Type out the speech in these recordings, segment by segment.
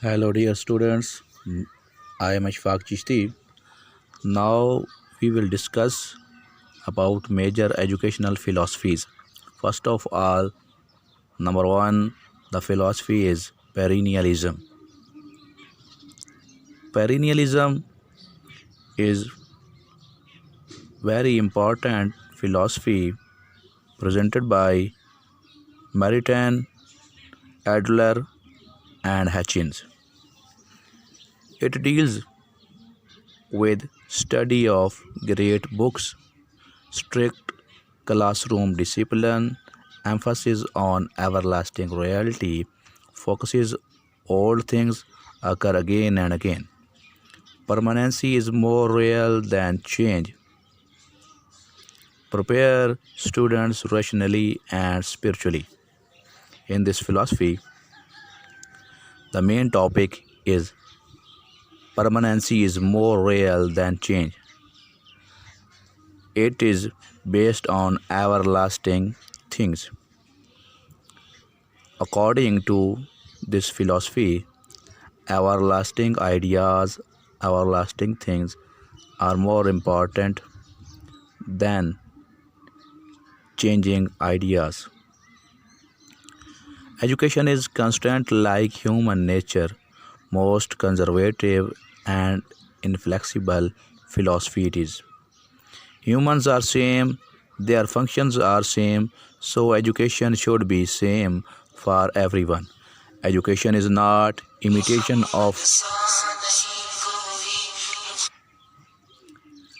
Hello, dear students. I am Ashfaq Chishti. Now we will discuss about major educational philosophies. First of all, number one, the philosophy is perennialism. Perennialism is very important philosophy presented by Maritain, Adler, and Hitchens. It deals with study of great books, strict classroom discipline, emphasis on everlasting reality, focuses old things occur again and again. Permanency is more real than change. Prepare students rationally and spiritually. In this philosophy, the main topic is permanency is more real than change. It is based on everlasting things. According to this philosophy, everlasting ideas, everlasting things are more important than changing ideas. Education is constant like human nature, most conservative and inflexible philosophy it is. Humans are same, their functions are same, so education should be same for everyone. Education is not imitation of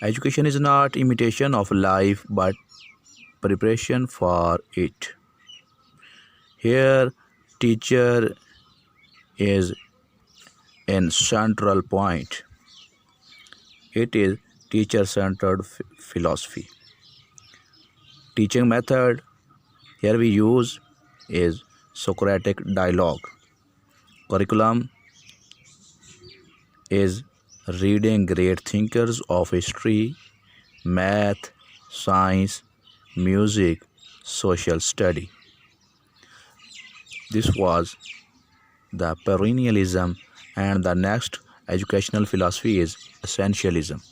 Education is not imitation of life but preparation for it. Here teacher is in central point. It is teacher centered philosophy. Teaching method here we use is Socratic dialogue. Curriculum is reading great thinkers of history, math, science, music, social study. This was the perennialism, and the next educational philosophy is essentialism.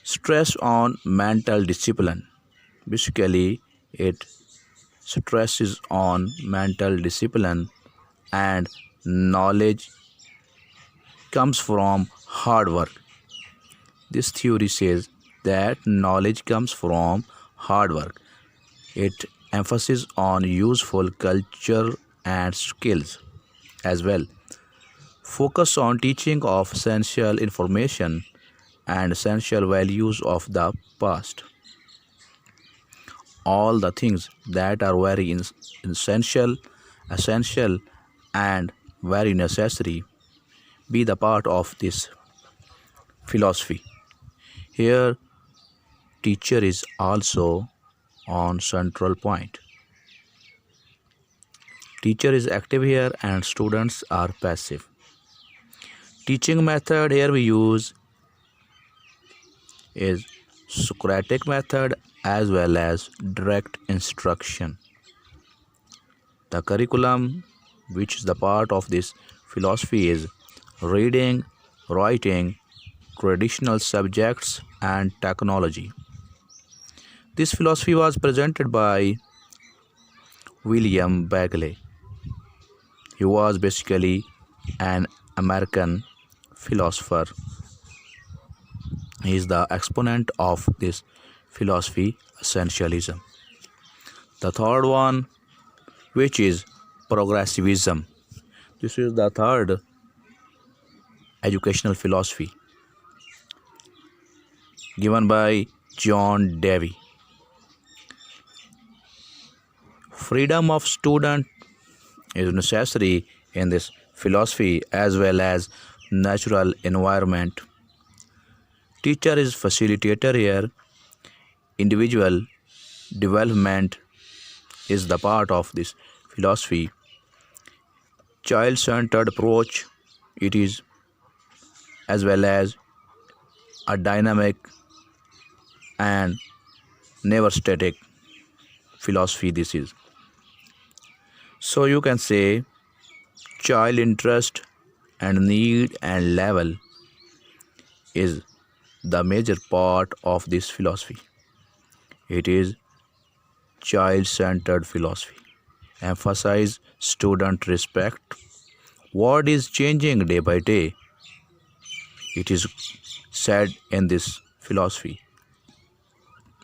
Stress on mental discipline. Basically, it stresses on mental discipline and knowledge comes from hard work. This theory says that knowledge comes from hard work. It emphasizes on useful culture and skills as well. Focus on teaching of essential information and essential values of the past. All the things that are very essential, and very necessary be the part of this philosophy. Here, teacher is also on central point. Teacher is active here and students are passive. Teaching method here we use is Socratic method as well as direct instruction. The curriculum, which is the part of this philosophy, is reading, writing, traditional subjects, and technology. This philosophy was presented by William Bagley. He was basically an American philosopher. He is the exponent of this philosophy, essentialism. The third one, which is progressivism. This is the third educational philosophy given by John Dewey. Freedom of student is necessary in this philosophy as well as natural environment. Teacher is facilitator here. Individual development is the part of this philosophy. Child-centered approach it is, as well as a dynamic and never static philosophy this is. So you can say child interest and need and level is the major part of this philosophy. It is child-centered philosophy. Emphasize student respect. World is changing day by day. It is said in this philosophy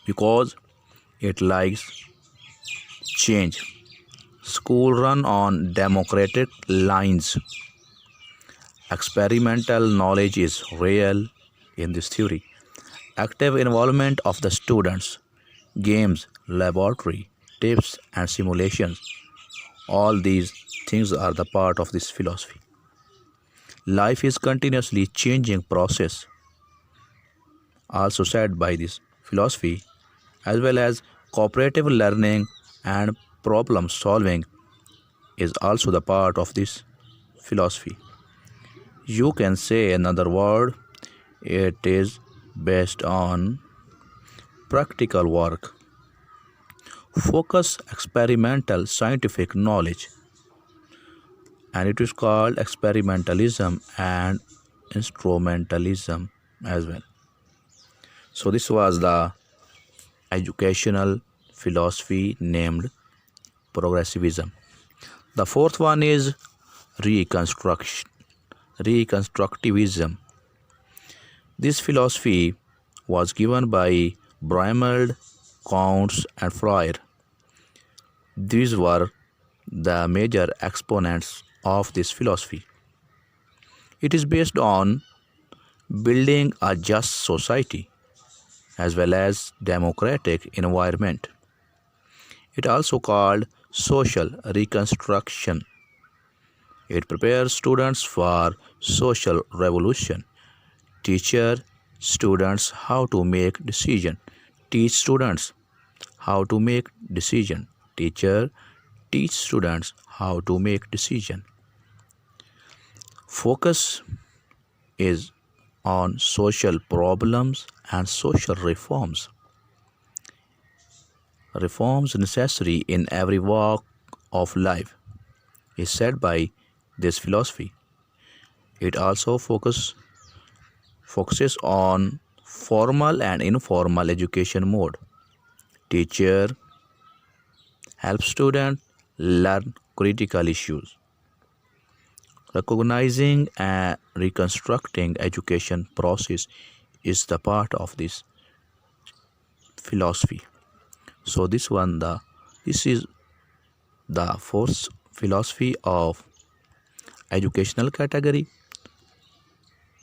because it likes change. School run on democratic lines. Experimental knowledge is real in this theory. Active involvement of the students, games, laboratory, tips and simulations. All these things are the part of this philosophy. Life is continuously changing process, also said by this philosophy, as well as cooperative learning and problem solving is also the part of this philosophy. You can say another word, it is based on practical work. Focus experimental scientific knowledge, and it is called experimentalism and instrumentalism as well. So this was the educational philosophy named progressivism. The fourth one is reconstructivism. This philosophy was given by Brahmed, Counts and Freud. These were the major exponents of this philosophy. It is based on building a just society as well as democratic environment. It also called social reconstruction. It prepares students for social revolution. Teacher students how to make decision. Teach students how to make decision. Teacher teach students how to make decision. Focus is on social problems and social reforms. Reforms necessary in every walk of life is said by this philosophy. It also focuses on formal and informal education mode. Teacher helps students learn critical issues. Recognizing and reconstructing education process is the part of this philosophy. So this is the fourth philosophy of educational category.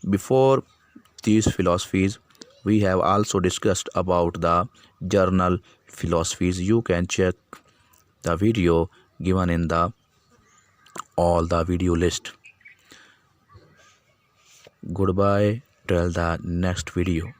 Before these philosophies, we have also discussed about the journal philosophies. You can check the video given in all the video list. Goodbye till the next video.